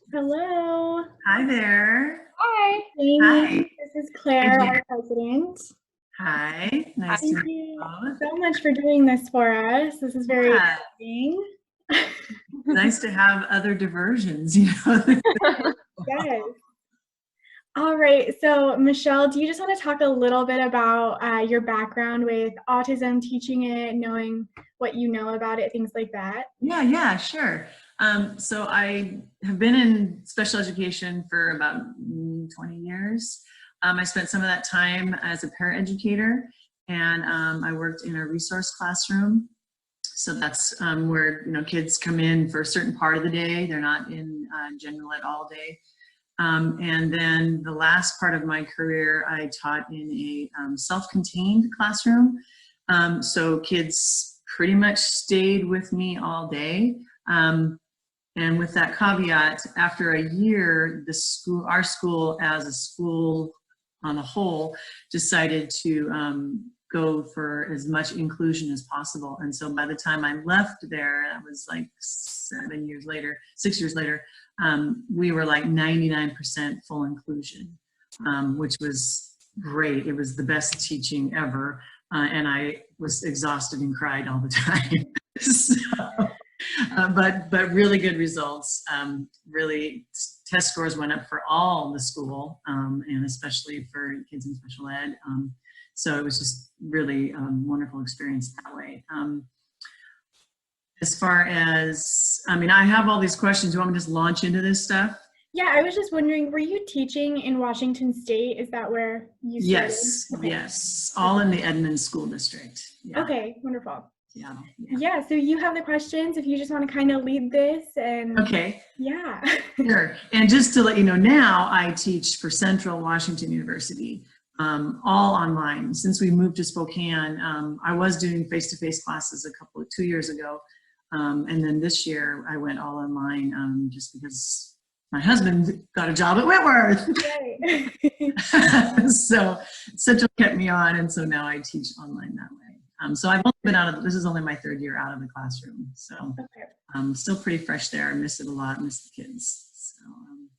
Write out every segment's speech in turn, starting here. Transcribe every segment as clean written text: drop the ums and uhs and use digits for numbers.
Hello. Hi there. Hi, Amy. Hi. This is Hi, Claire, Jan. our president. Hi. Nice to Thank meet you you both. so much for doing this for us. This is very Yeah, exciting. nice to have other diversions, you know. Yes. All right. So, Michelle, do you just want to talk a little bit about your background with autism, teaching it, knowing what you know about it, things like that? Yeah, sure. So I have been in special education for about 20 years. I spent some of that time as a paraeducator, and I worked in a resource classroom. So that's where kids come in for a certain part of the day. They're not in general ed all day. And then the last part of my career, I taught in a self-contained classroom. So kids pretty much stayed with me all day. And with that caveat, after a year, our school as a school on the whole decided to go for as much inclusion as possible. And so by the time I left there, that was like 6 years later, we were like 99% full inclusion, which was great. It was the best teaching ever. And I was exhausted and cried all the time. So, but really good results. Really, test scores went up for all the school, and especially for kids in special ed. So it was just really wonderful experience that way. As far as, I have all these questions. Do you want me to just launch into this stuff? Yeah, I was just wondering, were you teaching in Washington State? Is that where you started? Yes, okay. Yes, all in the Edmonds School District. Yeah. Okay, wonderful. Yeah. Yeah, so you have the questions if you just want to kind of lead this and okay. Yeah. Sure. And just to let you know, now I teach for Central Washington University, all online. Since we moved to Spokane, I was doing face-to-face classes 2 years ago. And then this year I went all online just because my husband got a job at Whitworth. So Central kept me on, and so now I teach online that way. So I've only been this is only my 3rd year out of the classroom. So I'm still pretty fresh there. I miss it a lot, miss the kids. So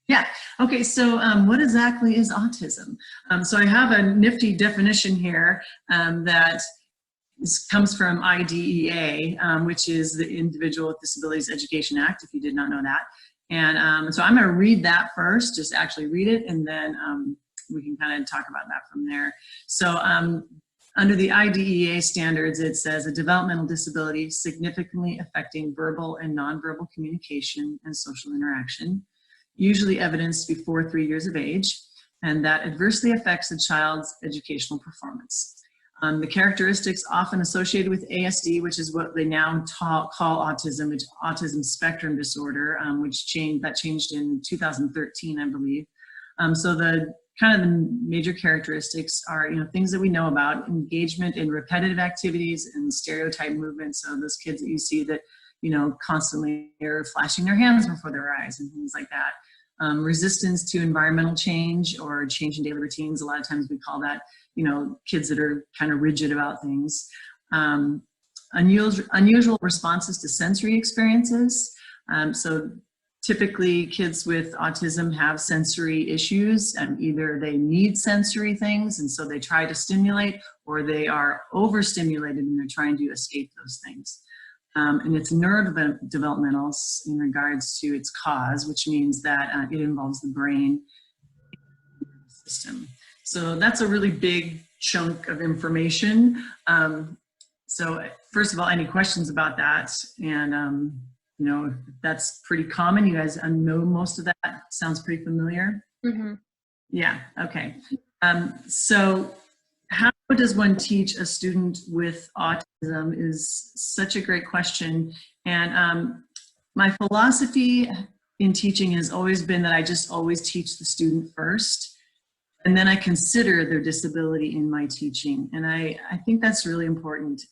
yeah. Okay, so what exactly is autism? So I have a nifty definition here that comes from IDEA, which is the Individual with Disabilities Education Act, if you did not know that. And so I'm going to read that first, just actually read it, and then we can kind of talk about that from there. So under the IDEA standards, it says a developmental disability significantly affecting verbal and nonverbal communication and social interaction, usually evidenced before 3 years of age, and that adversely affects the child's educational performance. The characteristics often associated with ASD, which is what they now call autism, which Autism Spectrum Disorder, which changed in 2013, I believe. So the kind of the major characteristics are, things that we know about: engagement in repetitive activities and stereotype movements. So those kids that you see that, constantly are flashing their hands before their eyes and things like that. Resistance to environmental change or change in daily routines. A lot of times we call that, kids that are kind of rigid about things. Unusual responses to sensory experiences. So typically kids with autism have sensory issues, and either they need sensory things and so they try to stimulate, or they are overstimulated and they're trying to escape those things. And it's neurodevelopmental in regards to its cause, which means that it involves the brain system. So that's a really big chunk of information. So first of all, any questions about that? And that's pretty common. You guys know most of that. Sounds pretty familiar. Mm-hmm. Yeah, okay. So how does one teach a student with autism is such a great question. And my philosophy in teaching has always been that I just always teach the student first, and then I consider their disability in my teaching. And I think that's really important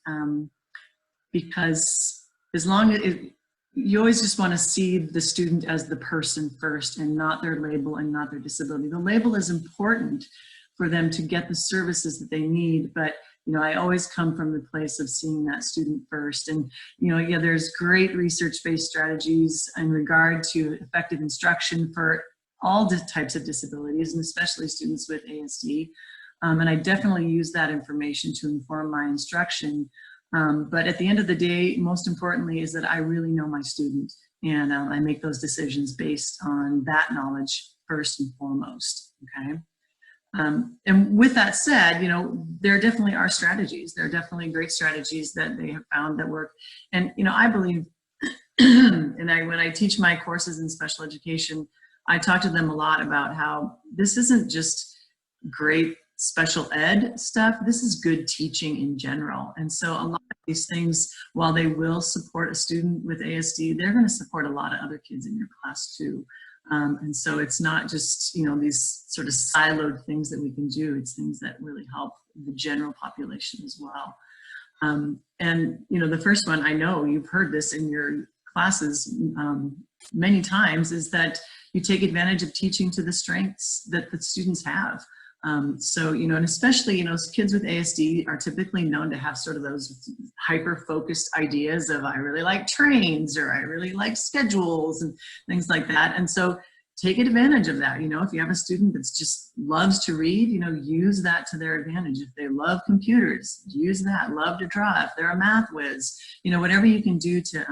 because as long as you always just want to see the student as the person first and not their label and not their disability. The label is important for them to get the services that they need, but you know, I always come from the place of seeing that student first. And, you know, yeah, there's great research-based strategies in regard to effective instruction for all types of disabilities, and especially students with ASD. And I definitely use that information to inform my instruction. But at the end of the day, most importantly, is that I really know my student, and I make those decisions based on that knowledge first and foremost, okay? And with that said, you know, there definitely are strategies. There are definitely great strategies that they have found that work. And, you know, I believe, and when I teach my courses in special education, I talk to them a lot about how this isn't just great special ed stuff, this is good teaching in general. And so a lot of these things, while they will support a student with ASD, they're going to support a lot of other kids in your class too. And so it's not just, you know, these sort of siloed things that we can do, it's things that really help the general population as well. And, you know, the first one, I know you've heard this in your classes many times, is that you take advantage of teaching to the strengths that the students have. So, you know, and especially, you know, kids with ASD are typically known to have sort of those hyper-focused ideas of, I really like trains, or I really like schedules and things like that. And so take advantage of that. You know, if you have a student that's just loves to read, you know, use that to their advantage. If they love computers, use that. Love to draw. If they're a math whiz, you know, whatever you can do to,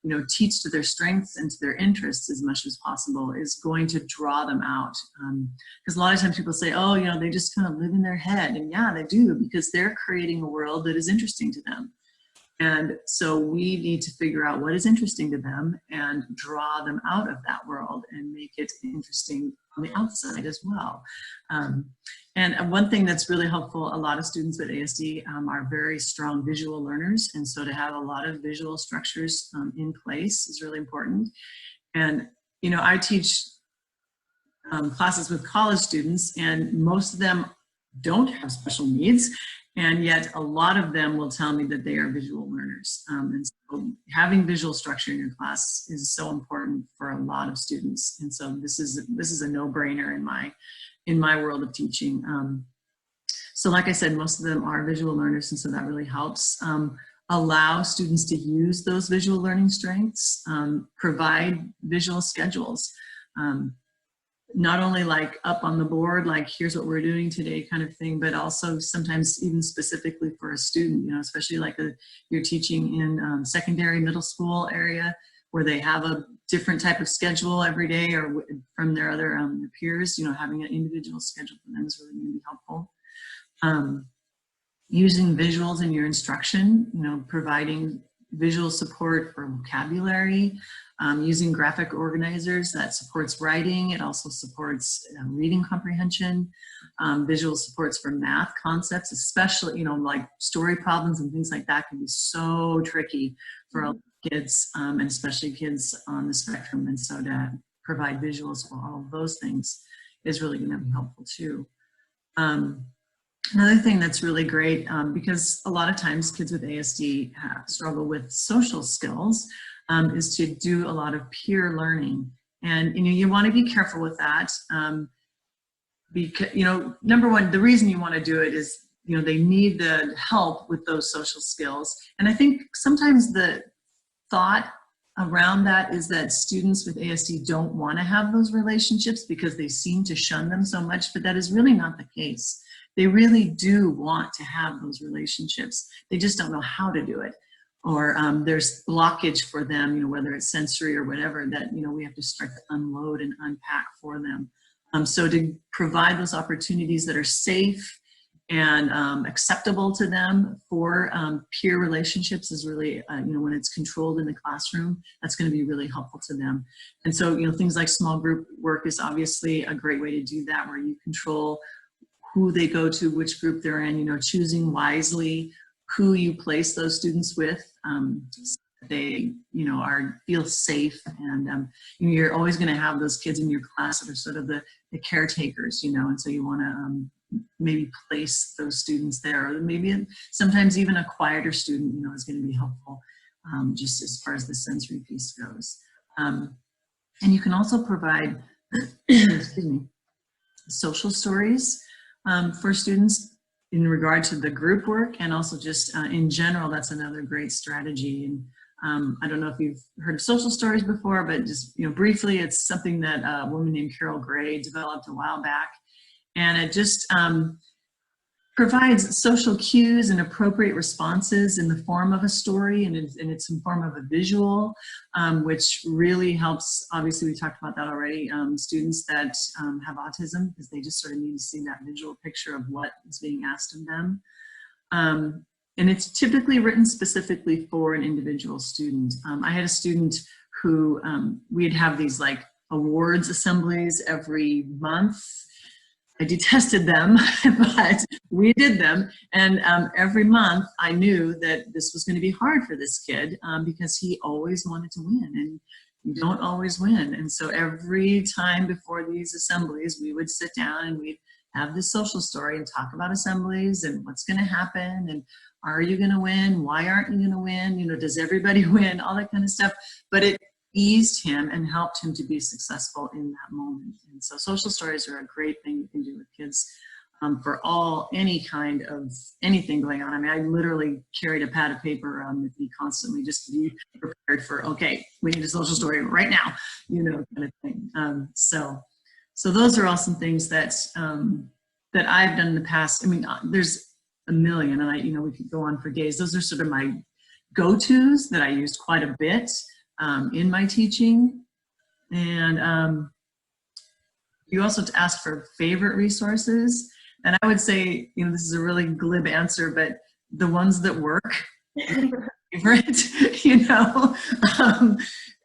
you know, teach to their strengths and to their interests as much as possible is going to draw them out. Because a lot of times people say, oh, you know, they just kind of live in their head. And yeah, they do, because they're creating a world that is interesting to them. And so we need to figure out what is interesting to them and draw them out of that world and make it interesting on the outside as well. And one thing that's really helpful, a lot of students with ASD are very strong visual learners. And so to have a lot of visual structures in place is really important. And, you know, I teach classes with college students, and most of them don't have special needs. And yet a lot of them will tell me that they are visual learners. And so having visual structure in your class is so important for a lot of students. And so this is a no-brainer in my world of teaching. So like I said, most of them are visual learners, and so that really helps. Allow students to use those visual learning strengths, provide visual schedules. Not only like up on the board, like here's what we're doing today kind of thing, but also sometimes even specifically for a student, you know, especially like you're teaching in secondary, middle school area where they have a different type of schedule every day, or from their other peers, you know, having an individual schedule for them is really going to be helpful. Using visuals in your instruction, you know, providing visual support for vocabulary, using graphic organizers that supports writing. It also supports reading comprehension, visual supports for math concepts, especially, you know, like story problems and things like that can be so tricky for kids, and especially kids on the spectrum. And so to provide visuals for all of those things is really going to be helpful too. Another thing that's really great, because a lot of times kids with ASD struggle with social skills, is to do a lot of peer learning. And, you know, you want to be careful with that, because, you know, number one, the reason you want to do it is, you know, they need the help with those social skills. And I think sometimes the thought around that is that students with ASD don't want to have those relationships because they seem to shun them so much, but that is really not the case. They really do want to have those relationships. They just don't know how to do it. Or there's blockage for them, you know, whether it's sensory or whatever, that, you know, we have to start to unload and unpack for them. So to provide those opportunities that are safe and acceptable to them for peer relationships is really, you know, when it's controlled in the classroom, that's going to be really helpful to them. And so, you know, things like small group work is obviously a great way to do that, where you control who they go to, which group they're in, you know, choosing wisely who you place those students with. So they, you know, feel safe, and you know, you're always going to have those kids in your class that are sort of the caretakers, you know, and so you want to maybe place those students there, or maybe sometimes even a quieter student, you know, is going to be helpful, just as far as the sensory piece goes. And you can also provide, excuse me, social stories for students. in regard to the group work, and also just in general, that's another great strategy. And I don't know if you've heard of social stories before, but just, briefly, it's something that a woman named Carol Gray developed a while back. And it just provides social cues and appropriate responses in the form of a story, and it's in the form of a visual, which really helps. Obviously, we talked about that already. Students that have autism, because they just sort of need to see that visual picture of what is being asked of them. And it's typically written specifically for an individual student. I had a student who we'd have these like awards assemblies every month. I detested them, but we did them. And every month I knew that this was going to be hard for this kid because he always wanted to win, and you don't always win. And so every time before these assemblies, we would sit down and we'd have this social story and talk about assemblies and what's going to happen, and are you going to win? Why aren't you going to win? Does everybody win? All that kind of stuff. But it eased him and helped him to be successful in that moment. And so social stories are a great thing you can do with kids for any kind of anything going on. I mean, I literally carried a pad of paper with me constantly just to be prepared for, okay, we need a social story right now, kind of thing. So those are all some things that that I've done in the past. I mean, there's a million, and we could go on for days. Those are sort of my go-tos that I used quite a bit in my teaching. And you also asked for favorite resources, and I would say, this is a really glib answer, but the ones that work, favorite,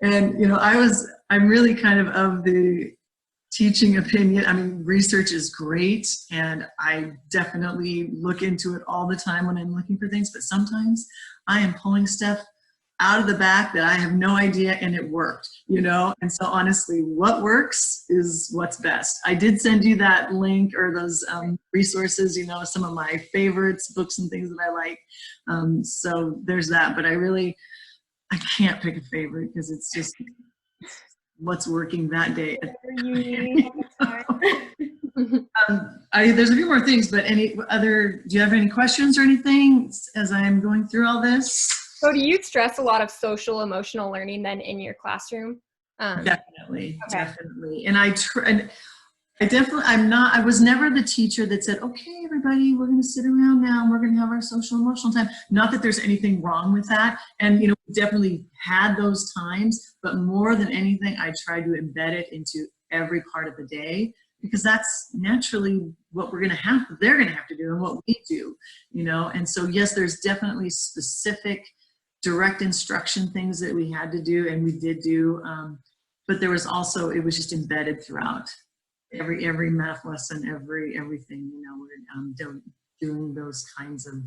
and I'm really kind of the teaching opinion. I mean, research is great, and I definitely look into it all the time when I'm looking for things, but sometimes I am pulling stuff out of the back that I have no idea, and it worked, and so honestly, what works is what's best. I did send you that link or those resources, some of my favorites, books and things that I like, so there's that. But I can't pick a favorite because it's just what's working that day. There's a few more things, but do you have any questions or anything as I'm going through all this? So do you stress a lot of social emotional learning then in your classroom? Definitely. And I was never the teacher that said, okay, everybody, we're going to sit around now and we're going to have our social emotional time. Not that there's anything wrong with that. And, we definitely had those times, but more than anything, I tried to embed it into every part of the day, because that's naturally what they're going to have to do and what we do, And so, yes, there's definitely specific direct instruction things that we had to do, and we did do, but there was also, it was just embedded throughout every math lesson, everything, we're doing those kinds of,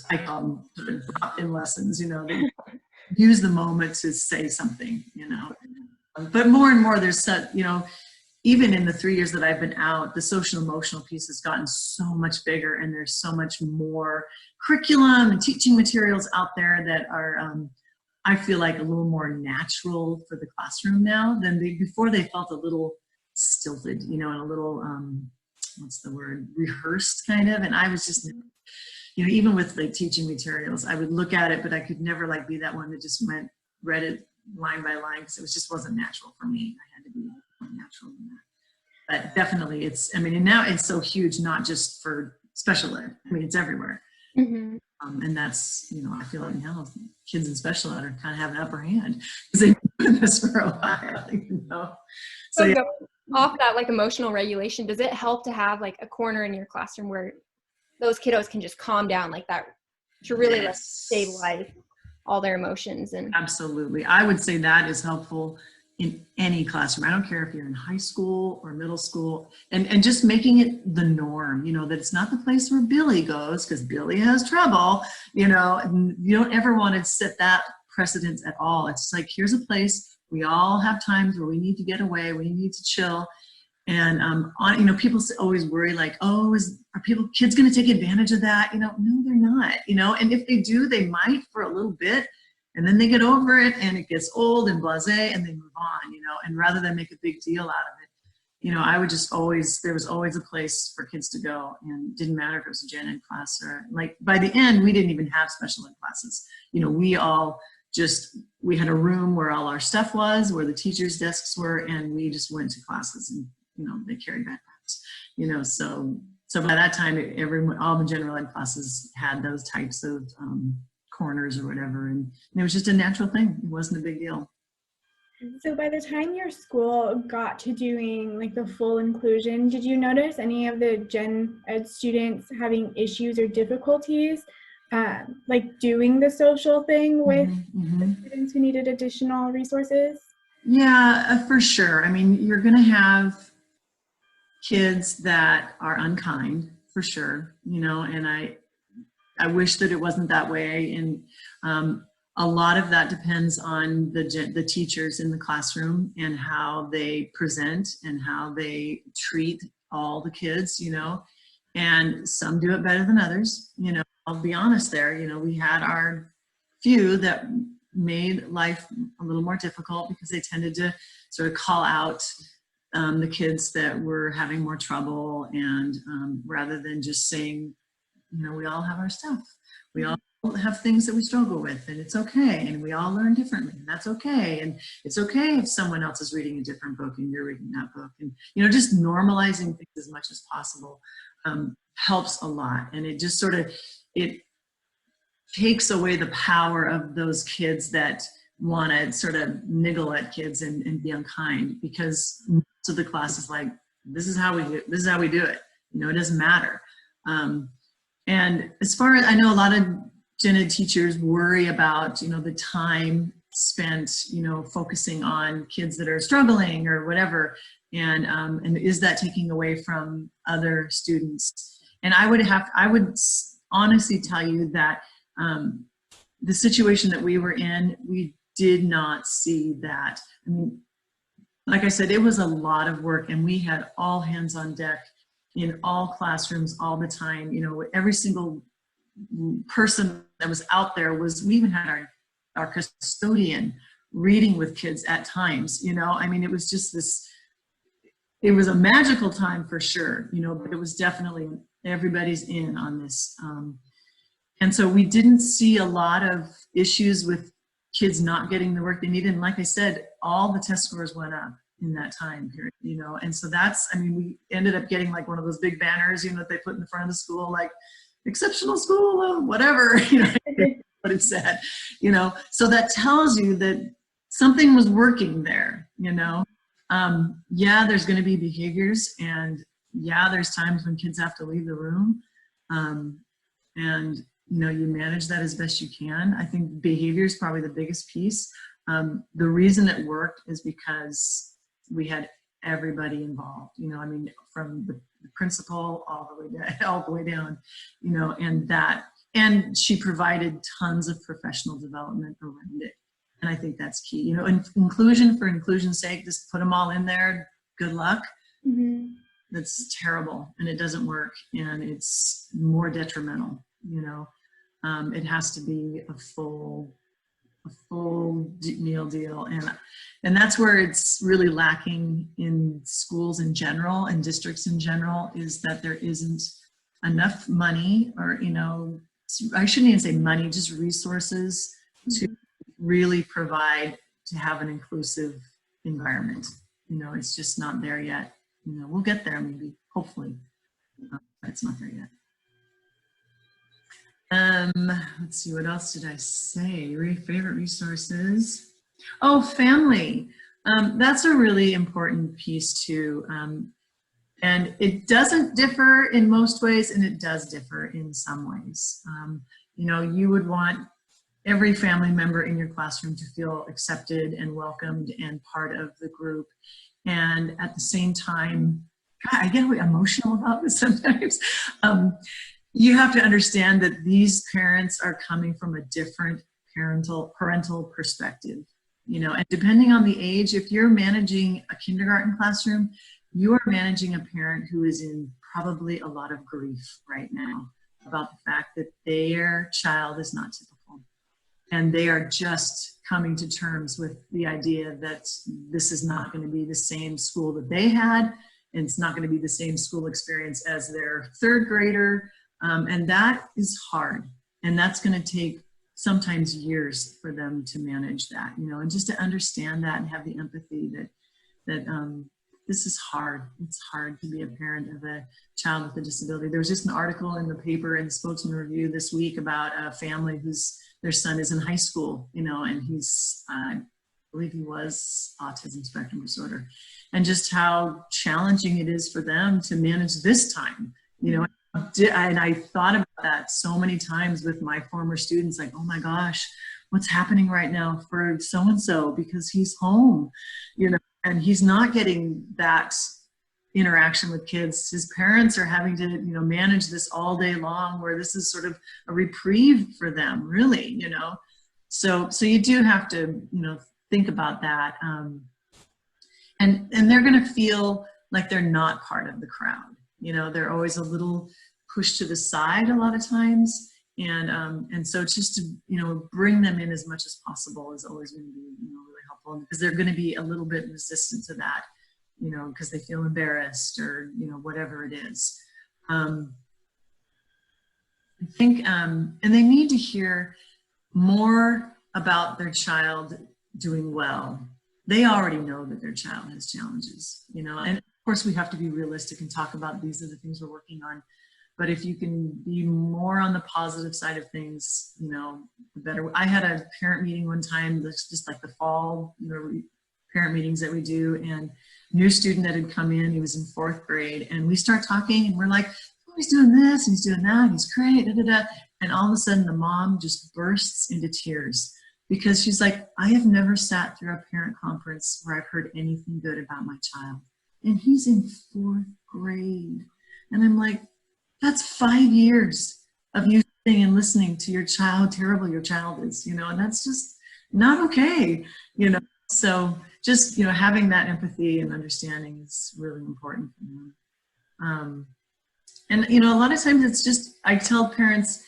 I call them sort of drop-in lessons, they use the moment to say something, but more and more there's such, even in the 3 years that I've been out, the social emotional piece has gotten so much bigger, and there's so much more curriculum and teaching materials out there that are, I feel like, a little more natural for the classroom now than before. They felt a little stilted, and a little, what's the word, rehearsed kind of. And I was just, even with like teaching materials, I would look at it, but I could never be that one that just read it line by line, because it just wasn't natural for me. I had to be more natural than that. But definitely and now it's so huge, not just for special ed. It's everywhere. Mm-hmm. And that's, I feel like now kids in special ed are kind of have an upper hand because they've been doing this for a while, So yeah. Off that emotional regulation, does it help to have a corner in your classroom where those kiddos can just calm down like that to really stabilize all their emotions? And absolutely, I would say that is helpful in any classroom. I don't care if you're in high school or middle school, and just making it the norm, that it's not the place where Billy goes because Billy has trouble, and you don't ever want to set that precedence at all. It's like, here's a place we all have times where we need to get away, we need to chill. And people always worry are kids going to take advantage of that? No, they're not, and if they do, they might for a little bit, and then they get over it and it gets old and blasé and they move on, and rather than make a big deal out of it, you know, I would just always, there was always a place for kids to go, and it didn't matter if it was a gen ed class or, like, by the end, we didn't even have special ed classes. You know, we had a room where all our stuff was, where the teachers' desks were, and we just went to classes, and, you know, they carried backpacks, you know, so by that time, all the general ed classes had those types of corners or whatever, and it was just a natural thing. It wasn't a big deal. So by the time your school got to doing like the full inclusion, did you notice any of the gen ed students having issues or difficulties like doing the social thing with the students who needed additional resources? Yeah, for sure. I mean, you're going to have kids that are unkind, for sure, you know, and I wish that it wasn't that way. And a lot of that depends on the teachers in the classroom and how they present and how they treat all the kids, you know, and some do it better than others. You know, I'll be honest there, you know, we had our few that made life a little more difficult because they tended to sort of call out the kids that were having more trouble, and rather than just saying, you know, we all have our stuff. We all have things that we struggle with, and it's okay, and we all learn differently, and that's okay, and it's okay if someone else is reading a different book and you're reading that book, and, you know, just normalizing things as much as possible helps a lot, and it just sort of, it takes away the power of those kids that want to sort of niggle at kids and be unkind, because most of the class is like, this is how we do it, you know, it doesn't matter. And as far as I know, a lot of gen ed teachers worry about, you know, the time spent, you know, focusing on kids that are struggling or whatever, and is that taking away from other students? And I would honestly tell you that the situation that we were in, we did not see that. I mean, like I said, it was a lot of work, and we had all hands on deck in all classrooms all the time. You know, every single person that was out there we even had our custodian reading with kids at times, you know. I mean, it was just it was a magical time for sure, you know, but it was definitely, everybody's in on this. And so we didn't see a lot of issues with kids not getting the work they needed. And like I said, all the test scores went up in that time period, you know. And so that's, I mean, we ended up getting like one of those big banners, you know, that they put in the front of the school, like exceptional school, whatever, you know, what it said, you know. So that tells you that something was working there, you know. Yeah, there's going to be behaviors, and yeah, there's times when kids have to leave the room. And you know, you manage that as best you can. I think behavior is probably the biggest piece. The reason it worked is because we had everybody involved, you know. I mean, from the principal all the way down, you know, and she provided tons of professional development around it. And I think that's key, you know. Inclusion for inclusion's sake, just put them all in there, good luck. That's terrible, and it doesn't work, and it's more detrimental, you know. It has to be a full meal deal, and that's where it's really lacking in schools in general and districts in general, is that there isn't enough money, or, you know, I shouldn't even say money, just resources to really provide, to have an inclusive environment. You know, it's just not there yet. You know, we'll get there maybe, hopefully, but it's not there yet. Let's see, what else did I say? Favorite resources? Oh, family. That's a really important piece too. And it doesn't differ in most ways, and it does differ in some ways. You know, you would want every family member in your classroom to feel accepted and welcomed and part of the group. And at the same time, God, I get really emotional about this sometimes. You have to understand that these parents are coming from a different parental perspective, you know, and depending on the age, if you're managing a kindergarten classroom, you are managing a parent who is in probably a lot of grief right now about the fact that their child is not typical. And they are just coming to terms with the idea that this is not going to be the same school that they had, and it's not going to be the same school experience as their third grader. And that is hard. And that's going to take sometimes years for them to manage that, you know, and just to understand that and have the empathy that this is hard. It's hard to be a parent of a child with a disability. There was just an article in the paper in the Spokesman Review this week about a family whose their son is in high school, you know, and he's, I believe he was Autism Spectrum Disorder, and just how challenging it is for them to manage this time, you know. And I thought about that so many times with my former students, like, oh my gosh, what's happening right now for so-and-so, because he's home, you know, and he's not getting that interaction with kids. His parents are having to, you know, manage this all day long, where this is sort of a reprieve for them, really, you know. So you do have to, you know, think about that. And they're going to feel like they're not part of the crowd. You know, they're always a little pushed to the side a lot of times. And so just to, you know, bring them in as much as possible is always going to be, you know, really helpful, because they're going to be a little bit resistant to that, you know, because they feel embarrassed or, you know, whatever it is. I think, and they need to hear more about their child doing well. They already know that their child has challenges, you know, and of course we have to be realistic and talk about these are the things we're working on. But if you can be more on the positive side of things, you know, the better. I had a parent meeting one time, that's just like the fall, you know, parent meetings that we do, and new student that had come in, he was in 4th grade, and we start talking and we're like, oh, he's doing this, and he's doing that, and he's great, da, da, da. And all of a sudden the mom just bursts into tears, because she's like, I have never sat through a parent conference where I've heard anything good about my child. And he's in 4th grade. And I'm like, that's 5 years of you sitting and listening to your child, how terrible your child is, you know, and that's just not okay, you know. So just, you know, having that empathy and understanding is really important for them. And, you know, a lot of times it's just, I tell parents,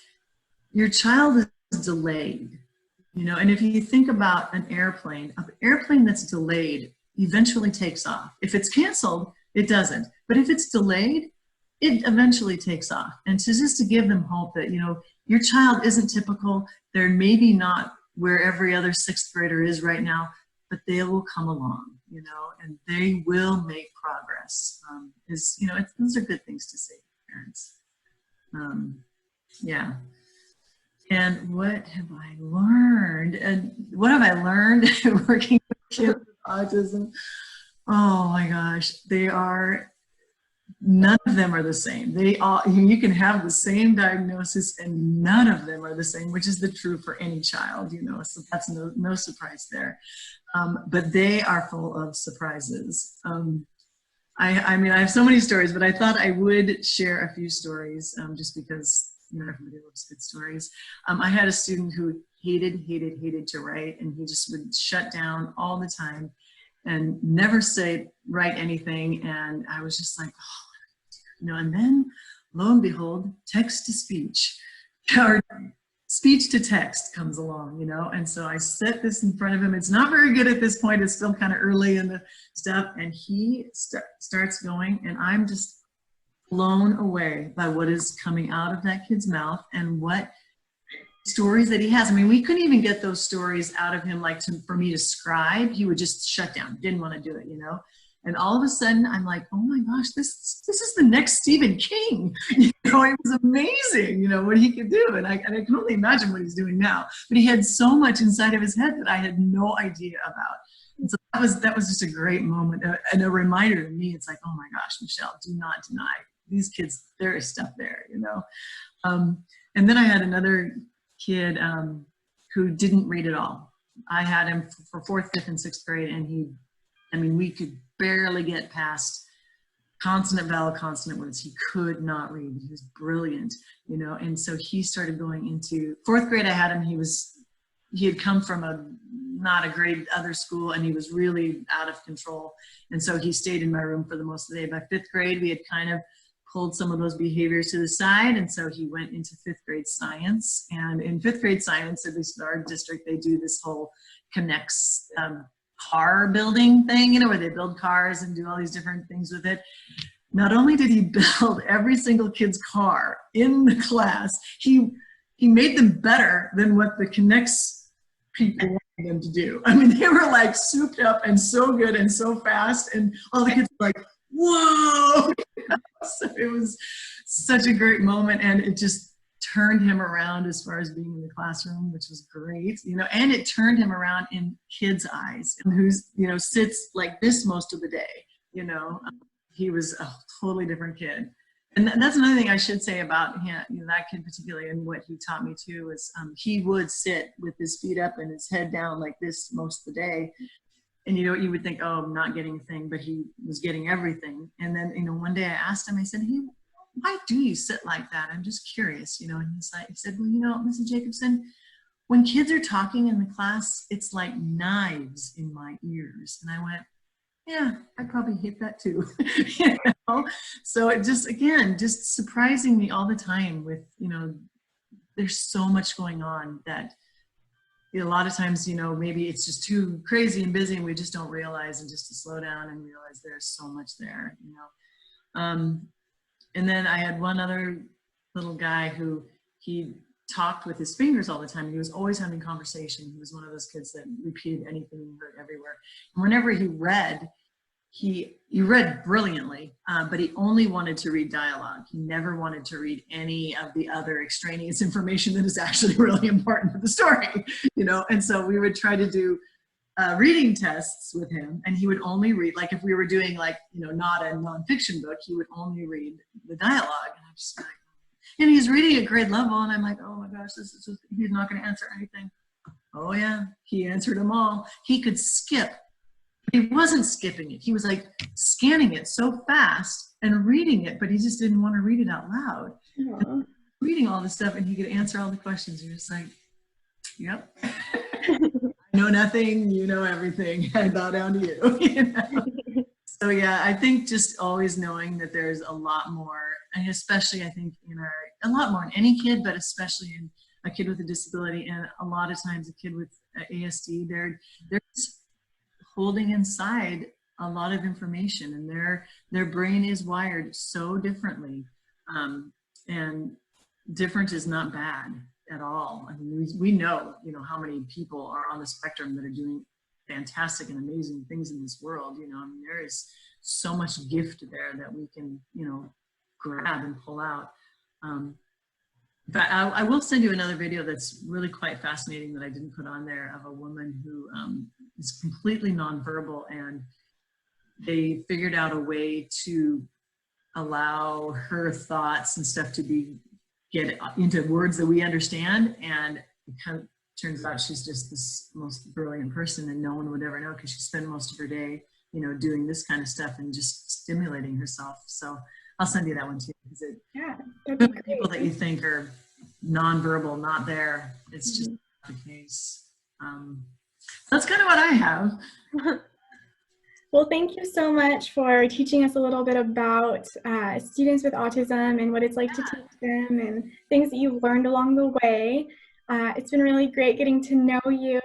your child is delayed, you know, and if you think about an airplane that's delayed eventually takes off. If it's canceled, it doesn't. But if it's delayed, it eventually takes off. And just to give them hope that, you know, your child isn't typical. They're maybe not where every other 6th grader is right now, but they will come along, you know, and they will make progress. You know, those are good things to say to parents. Yeah. And what have I learned? And what have I learned working with kids with autism? Oh my gosh, none of them are the same. You can have the same diagnosis and none of them are the same, which is the truth for any child, you know, so that's no surprise there. But they are full of surprises. I mean, I have so many stories, but I thought I would share a few stories just because, you know, everybody loves good stories. I had a student who hated to write, and he just would shut down all the time and never write anything. And I was just like, oh, you know, and then lo and behold, text to speech or speech to text comes along, you know. And so I set this in front of him. It's not very good at this point. It's still kind of early in the stuff. And he starts going, and I'm just blown away by what is coming out of that kid's mouth and what stories that he has. I mean, we couldn't even get those stories out of him, like for me to scribe. He would just shut down, didn't want to do it, you know. And all of a sudden I'm like, oh my gosh, this is the next Stephen King. You know, it was amazing, you know, what he could do. And I can only imagine what he's doing now. But he had so much inside of his head that I had no idea about. And so that was just a great moment and a reminder to me. It's like, oh my gosh, Michelle, do not deny these kids. There is stuff there, you know. And then I had another kid who didn't read at all. I had him for 4th, 5th, and 6th grade, and we could barely get past consonant, vowel, consonant words. He could not read. He was brilliant, you know. And so he started going into 4th grade. I had him. He had come from not a great other school, and he was really out of control. And so he stayed in my room for the most of the day. By 5th grade, we had kind of pulled some of those behaviors to the side, and so he went into 5th grade science. And in 5th grade science, at least in our district, they do this whole connects car building thing, you know, where they build cars and do all these different things with it. Not only did he build every single kid's car in the class, he made them better than what the Connects people wanted them to do. I mean, they were like souped up and so good and so fast, and all the kids were like, whoa! So it was such a great moment, and it just turned him around as far as being in the classroom, which was great, you know, and it turned him around in kids' eyes, and who's, you know, sits like this most of the day, you know. He was a totally different kid. And that's another thing I should say about him, you know, that kid particularly, and what he taught me too, is he would sit with his feet up and his head down like this most of the day. And, you know, you would think, oh, I'm not getting a thing, but he was getting everything. And then, you know, one day I asked him, I said, hey, why do you sit like that? I'm just curious, you know. And he said, well, you know, Mrs. Jacobson, when kids are talking in the class, it's like knives in my ears. And I went, yeah, I probably hate that too. You know? So it just, again, just surprising me all the time with, you know, there's so much going on that, you know, a lot of times, you know, maybe it's just too crazy and busy and we just don't realize, and just to slow down and realize there's so much there, you know. And then I had one other little guy who he talked with his fingers all the time. He was always having conversation. He was one of those kids that repeated anything he heard everywhere. And whenever he read, he read brilliantly, but he only wanted to read dialogue. He never wanted to read any of the other extraneous information that is actually really important to the story, you know. And so we would try to do reading tests with him, and he would only read, like if we were doing like, you know, not a nonfiction book, he would only read the dialogue. And I just like, and he's reading at grade level, and I'm like, oh my gosh, this is just, he's not going to answer anything. Oh yeah, he answered them all. He could skip. He wasn't skipping it. He was like scanning it so fast and reading it, but he just didn't want to read it out loud. Reading all this stuff, and he could answer all the questions. You're just like, yep. I know nothing, you know everything. I bow down to you. You know? So yeah, I think just always knowing that there's a lot more, and especially I think a lot more in any kid, but especially in a kid with a disability, and a lot of times a kid with ASD, they're just holding inside a lot of information, and their brain is wired so differently, and different is not bad at all. I mean, we know, you know, how many people are on the spectrum that are doing fantastic and amazing things in this world. You know, I mean, there is so much gift there that we can, you know, grab and pull out. But I will send you another video that's really quite fascinating that I didn't put on there, of a woman who is completely nonverbal, and they figured out a way to allow her thoughts and stuff to get into words that we understand, and it kind of turns out she's just this most brilliant person, and no one would ever know, because she spent most of her day, you know, doing this kind of stuff and just stimulating herself. So I'll send you that one too, because the people that you think are nonverbal, not there, it's just not the case. That's kind of what I have. Well, thank you so much for teaching us a little bit about students with autism and what it's like to teach them, and things that you've learned along the way. It's been really great getting to know you